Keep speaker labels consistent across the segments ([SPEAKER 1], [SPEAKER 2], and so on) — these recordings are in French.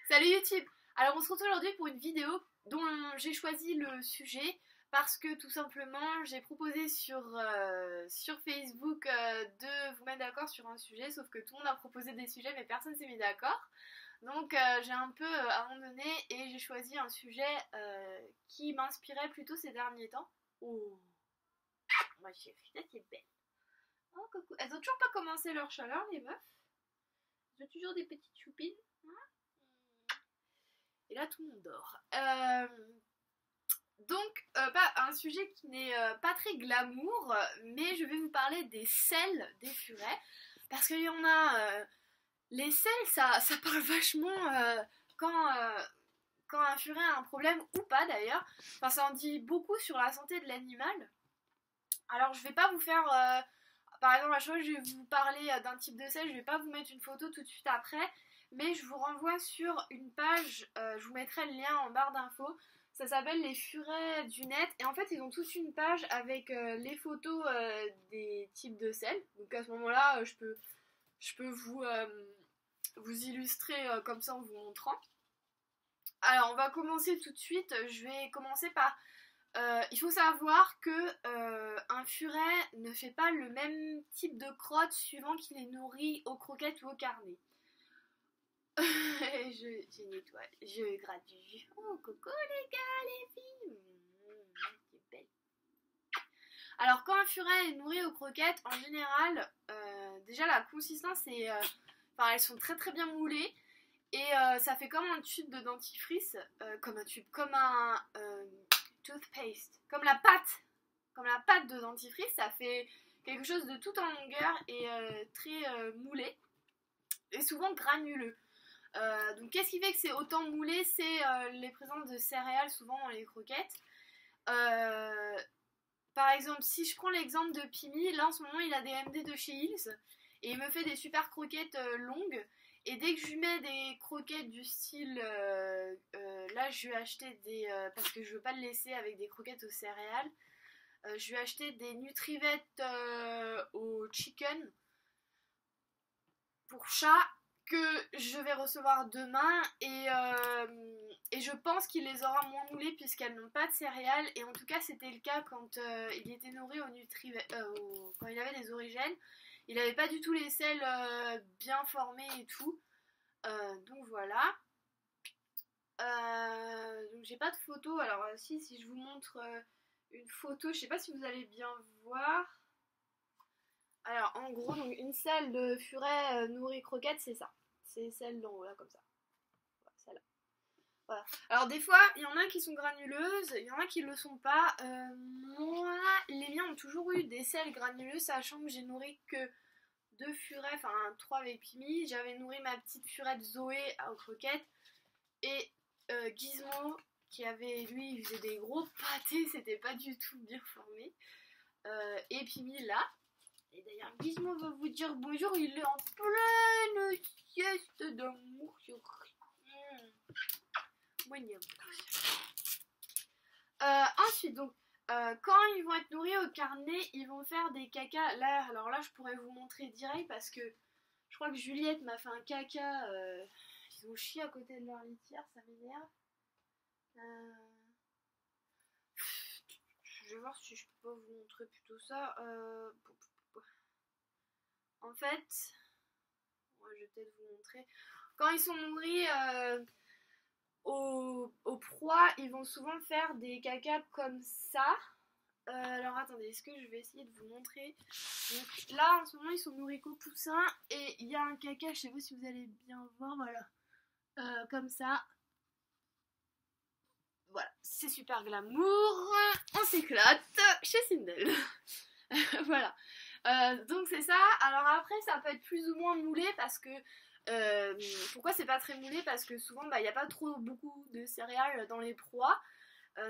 [SPEAKER 1] Salut YouTube. Alors on se retrouve aujourd'hui pour une vidéo dont j'ai choisi le sujet parce que tout simplement j'ai proposé sur Facebook de vous mettre d'accord sur un sujet, sauf que tout le monde a proposé des sujets mais personne s'est mis d'accord. Donc j'ai un peu abandonné et j'ai choisi un sujet qui m'inspirait plutôt ces derniers temps. Oh, ma chérie, c'est belle. Oh coucou. Elles ont toujours pas commencé leur chaleur les meufs. Elles ont toujours des petites choupines. Et là, tout le monde dort. Donc, un sujet qui n'est pas très glamour, mais je vais vous parler des selles des furets. Parce qu'il y en a... les selles, ça parle vachement quand un furet a un problème, ou pas d'ailleurs. Enfin, ça en dit beaucoup sur la santé de l'animal. Alors, je vais pas vous faire... par exemple, à chaque fois que je vais vous parler d'un type de selle, je vais pas vous mettre une photo tout de suite après. Mais je vous renvoie sur une page, je vous mettrai le lien en barre d'infos. Ça s'appelle les furets du net. Et en fait, ils ont tous une page avec les photos des types de selles. Donc à ce moment-là, je peux vous illustrer comme ça en vous montrant. Alors, on va commencer tout de suite. Je vais commencer par... il faut savoir que un furet ne fait pas le même type de crotte suivant qu'il est nourri aux croquettes ou au carnet. je nettoie, je gratouille. Oh, coucou les gars, les filles. C'est belle. Alors, quand un furet est nourri aux croquettes, en général, déjà la consistance est... Enfin, elles sont très très bien moulées. Et ça fait comme un tube de dentifrice. Comme un toothpaste. Comme la pâte de dentifrice. Ça fait quelque chose de tout en longueur et très moulé. Et souvent granuleux. Donc qu'est-ce qui fait que c'est autant moulé? C'est les présences de céréales souvent dans les croquettes. Par exemple, si je prends l'exemple de Pimi, là en ce moment il a des MD de chez Hills et il me fait des super croquettes longues. Et dès que je lui mets des croquettes du style, là je lui ai acheté des, parce que je veux pas le laisser avec des croquettes aux céréales, je lui ai acheté des Nutrivette au chicken pour chat que je vais recevoir demain et je pense qu'il les aura moins moulées puisqu'elles n'ont pas de céréales et en tout cas c'était le cas quand il était nourri au quand il avait des origines. Il n'avait pas du tout les selles bien formées et tout. Donc voilà. Donc j'ai pas de photo. Alors si je vous montre une photo, je sais pas si vous allez bien voir. Alors en gros, donc une selle de furet nourri croquette, c'est ça. C'est celle d'en haut là comme ça. Voilà, celle-là. Voilà. Alors des fois, il y en a qui sont granuleuses, il y en a qui le sont pas. Moi, les miens ont toujours eu des selles granuleuses, sachant que j'ai nourri que 2 furets, enfin 3 avec Pimi. J'avais nourri ma petite furette Zoé aux croquettes et Gizmo qui avait, lui, il faisait des gros pâtés, c'était pas du tout bien formé. Et Pimi là. Et d'ailleurs, Gizmo va vous dire bonjour, il est en pleine sieste d'amour. Ensuite, donc, quand ils vont être nourris au carnet, ils vont faire des cacas. Là, alors là, je pourrais vous montrer direct parce que je crois que Juliette m'a fait un caca. Ils ont chié à côté de leur litière, ça m'énerve. Je vais voir si je peux vous montrer plutôt ça. En fait, ouais, je vais peut-être vous montrer. Quand ils sont nourris aux proies, ils vont souvent faire des cacas comme ça. Alors attendez, est-ce que je vais essayer de vous montrer? Donc là, en ce moment, ils sont nourris qu'aux poussins. Et il y a un caca, je sais pas si vous allez bien voir, voilà. Comme ça. Voilà, c'est super glamour. On s'éclate chez Sindel. Voilà. Donc c'est ça. Alors après, ça peut être plus ou moins moulé parce que... pourquoi c'est pas très moulé? Parce que souvent, il n'y a pas beaucoup de céréales dans les proies.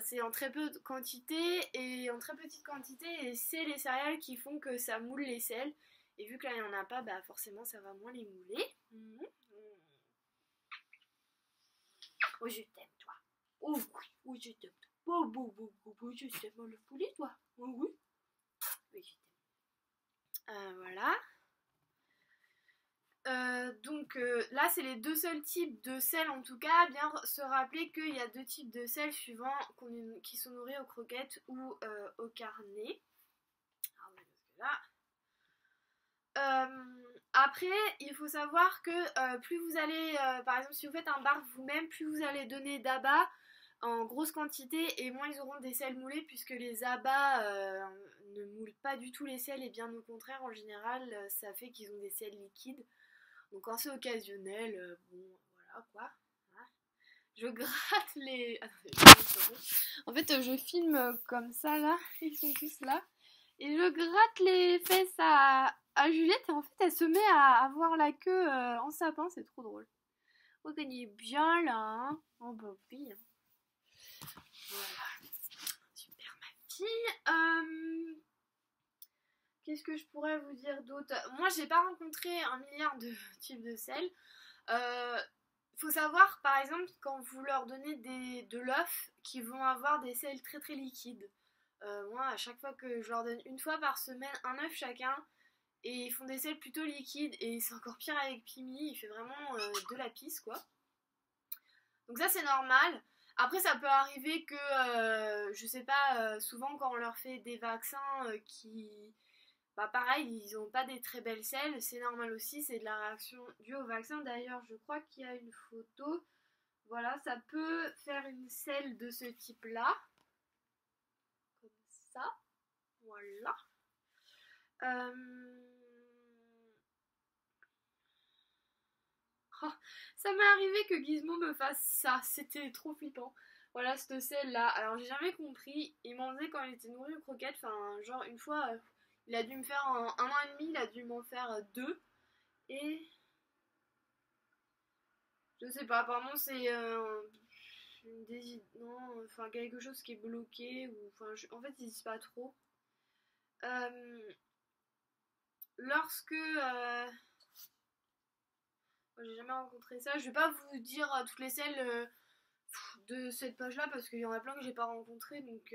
[SPEAKER 1] C'est en très peu de quantité et en très petite quantité. Et c'est les céréales qui font que ça moule les selles. Et vu que là, il n'y en a pas, forcément, ça va moins les mouler. Oh, je t'aime, toi. Oh oui, oui, je t'aime. Oh, je t'aime le poulet, toi. Oh oui. Oui, je t'aime. Voilà. Là, c'est les 2 seuls types de sel en tout cas. Bien se rappeler qu'il y a 2 types de sel suivant qui sont nourris aux croquettes ou au carnet. Alors, là. Après, il faut savoir que plus vous allez, par exemple, si vous faites un bar vous-même, plus vous allez donner d'abats en grosse quantité et moins ils auront des sels moulés puisque les abats ne moulent pas du tout les sels et bien au contraire, en général, ça fait qu'ils ont des sels liquides. Donc quand c'est occasionnel, bon, voilà quoi. Je gratte les... En fait, je filme comme ça là, ils sont tous là. Et je gratte les fesses à Juliette et en fait elle se met à avoir la queue en sapin, c'est trop drôle. Vous gagnez bien là, hein. Oh bah oui. Voilà. Super ma fille. Qu'est-ce que je pourrais vous dire d'autre? Moi j'ai pas rencontré un milliard de types de sel. Faut savoir par exemple quand vous leur donnez de l'œuf qu'ils vont avoir des sels très très liquides. Moi, à chaque fois que je leur donne une fois par semaine un œuf chacun, et ils font des sels plutôt liquides, et c'est encore pire avec Pimi, il fait vraiment de la pisse, quoi. Donc ça, c'est normal. Après, ça peut arriver que, je sais pas, souvent quand on leur fait des vaccins qui... Bah pareil, ils n'ont pas des très belles selles, c'est normal aussi, c'est de la réaction due au vaccin. D'ailleurs, je crois qu'il y a une photo. Voilà, ça peut faire une selle de ce type-là. Comme ça. Voilà. Oh, ça m'est arrivé que Gizmo me fasse ça, c'était trop flippant. Voilà, cette selle-là. Alors, j'ai jamais compris. Il m'en faisait quand il était nourri aux croquettes. Enfin, genre, une fois, il a dû me faire un an et demi, il a dû m'en faire 2. Et. Je sais pas, apparemment, c'est. Non, enfin, quelque chose qui est bloqué. Ou, enfin, en fait, ils disent pas trop. Lorsque. J'ai jamais rencontré ça. Je vais pas vous dire toutes les selles de cette page-là parce qu'il y en a plein que j'ai pas rencontré. Donc,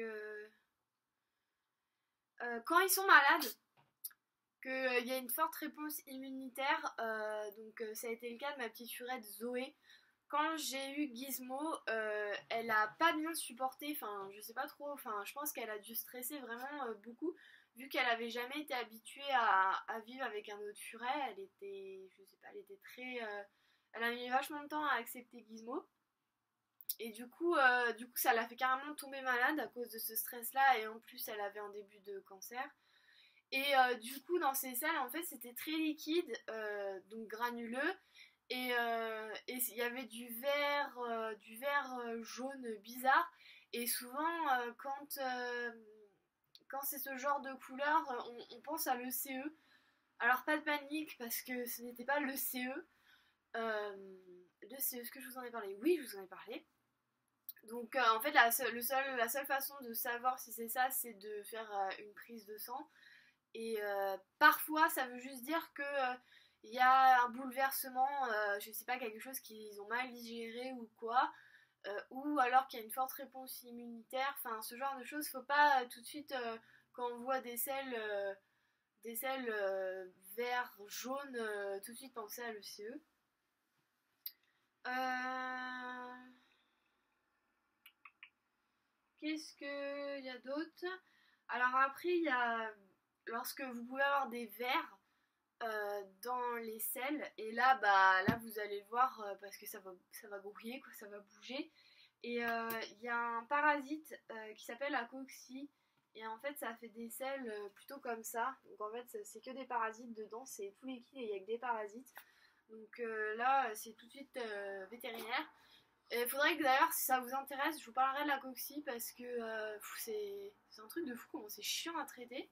[SPEAKER 1] quand ils sont malades, qu'il y a une forte réponse immunitaire, ça a été le cas de ma petite furette Zoé. Quand j'ai eu Gizmo, elle a pas bien supporté. Enfin, je sais pas trop. Enfin, je pense qu'elle a dû stresser vraiment beaucoup. Vu qu'elle avait jamais été habituée à vivre avec un autre furet, elle était, je sais pas, elle était très, elle a mis vachement de temps à accepter Gizmo. Et du coup, ça l'a fait carrément tomber malade à cause de ce stress-là. Et en plus, elle avait un début de cancer. Et du coup, dans ces selles, en fait, c'était très liquide, donc granuleux. Et il y avait du vert jaune bizarre. Et souvent, quand c'est ce genre de couleur, on pense à l'ECE. Alors pas de panique parce que ce n'était pas l'ECE. L'ECE, est-ce que je vous en ai parlé? Oui, je vous en ai parlé. Donc en fait la seule façon de savoir si c'est ça, c'est de faire une prise de sang. Et parfois ça veut juste dire que il y a un bouleversement, je sais pas, quelque chose qu'ils ont mal digéré ou quoi. Ou alors qu'il y a une forte réponse immunitaire, enfin ce genre de choses, faut pas tout de suite quand on voit des selles vert, jaune, tout de suite penser à l'ECE. Qu'est-ce qu'il y a d'autre? Alors après, il y a lorsque vous pouvez avoir des vers dans les selles, et là, là vous allez le voir parce que ça va grouiller, quoi, ça va bouger. Et il y a un parasite qui s'appelle la cocci. Et en fait, ça fait des selles plutôt comme ça. Donc en fait, c'est que des parasites dedans, c'est tout liquide et il n'y a que des parasites. Donc là, c'est tout de suite vétérinaire. Il faudrait que d'ailleurs, si ça vous intéresse, je vous parlerai de la cocci parce que c'est un truc de fou comment c'est chiant à traiter.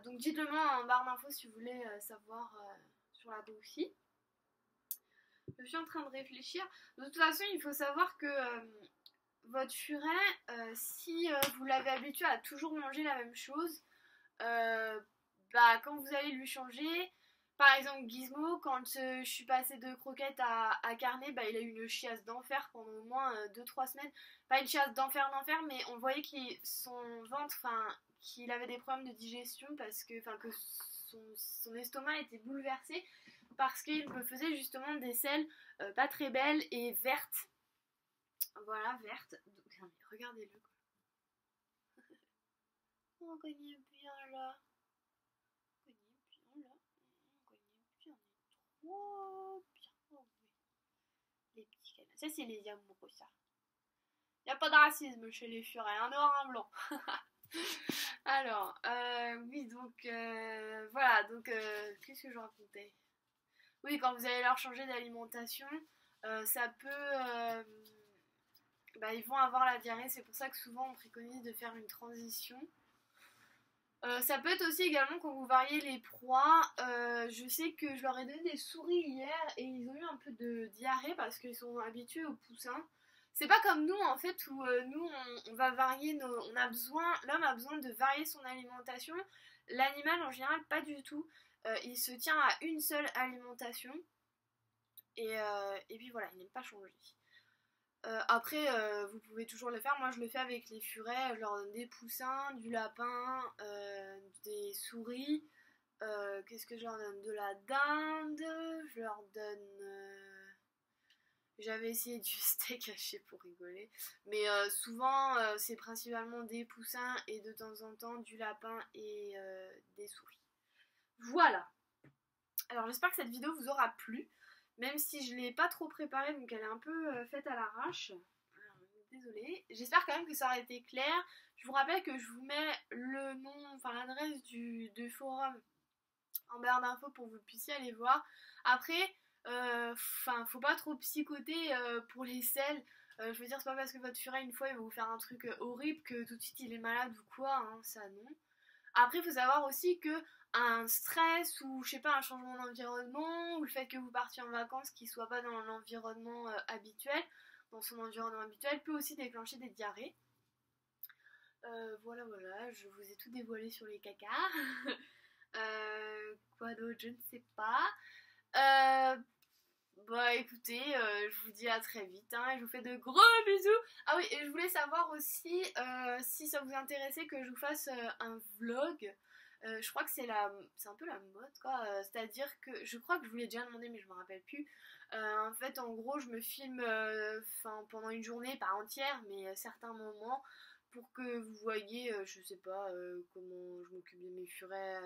[SPEAKER 1] Donc dites-le moi en barre d'infos si vous voulez savoir sur la cocci. Je suis en train de réfléchir. De toute façon, il faut savoir que votre furet, si vous l'avez habitué à toujours manger la même chose, quand vous allez lui changer, par exemple Gizmo, quand je suis passée de croquettes à carnet, il a eu une chiasse d'enfer pendant au moins 2-3 semaines. Pas une chiasse d'enfer, mais on voyait qu'il son ventre, qu'il avait des problèmes de digestion parce que son estomac était bouleversé. parce qu'il me faisait justement des selles pas très belles et vertes. Voilà, vertes. Donc, regardez-le. On connaît bien là. On connaît bien là. On connaît bien. On est trop bien. Oh, oui. Les petits canards. Ça, c'est les amoureux, ça. Y a pas de racisme chez les furets, un noir, un blanc. Alors, oui, donc, voilà, donc, qu'est-ce que je racontais? Oui, quand vous allez leur changer d'alimentation, ça peut... bah, ils vont avoir la diarrhée, c'est pour ça que souvent on préconise de faire une transition. Ça peut être aussi également quand vous variez les proies. Je sais que je leur ai donné des souris hier et ils ont eu un peu de diarrhée parce qu'ils sont habitués aux poussins. C'est pas comme nous en fait où nous on va varier l'homme a besoin de varier son alimentation. L'animal en général pas du tout. Il se tient à une seule alimentation et puis voilà, il n'aime pas changer. Après, vous pouvez toujours le faire. Moi, je le fais avec les furets. Je leur donne des poussins, du lapin, des souris. Qu'est-ce que je leur donne? De la dinde. Je leur donne... J'avais essayé du steak haché pour rigoler. Mais souvent, c'est principalement des poussins et de temps en temps du lapin et des souris. Voilà. Alors, j'espère que cette vidéo vous aura plu. Même si je ne l'ai pas trop préparée, donc elle est un peu faite à l'arrache. Désolée. J'espère quand même que ça aura été clair. Je vous rappelle que je vous mets le nom, enfin l'adresse du forum en barre d'infos pour que vous puissiez aller voir. Après, faut pas trop psychoter pour les selles. Je veux dire, c'est pas parce que votre furet une fois il va vous faire un truc horrible que tout de suite il est malade ou quoi, hein, ça non. Après, il faut savoir aussi que un stress ou je sais pas un changement d'environnement ou le fait que vous partiez en vacances qui soit pas dans l'environnement habituel, dans son environnement habituel, peut aussi déclencher des diarrhées. Voilà, je vous ai tout dévoilé sur les cacas. Quoi d'autre, je ne sais pas. Bah écoutez, je vous dis à très vite hein, et je vous fais de gros bisous. Ah oui, et je voulais savoir aussi si ça vous intéressait que je vous fasse un vlog. Je crois que c'est un peu la mode quoi, c'est-à-dire que je crois que je vous l'ai déjà demandé mais je me rappelle plus. En fait en gros je me filme pendant une journée, pas entière mais certains moments pour que vous voyez, je sais pas comment je m'occupe de mes furets,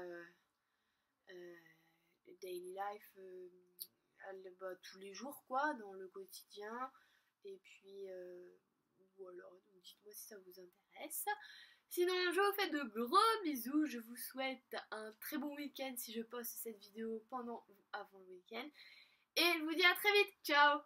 [SPEAKER 1] daily life, bah, tous les jours quoi, dans le quotidien. Et puis voilà, donc dites-moi si ça vous intéresse. Sinon, je vous fais de gros bisous. Je vous souhaite un très bon week-end si je poste cette vidéo pendant ou avant le week-end. Et je vous dis à très vite. Ciao!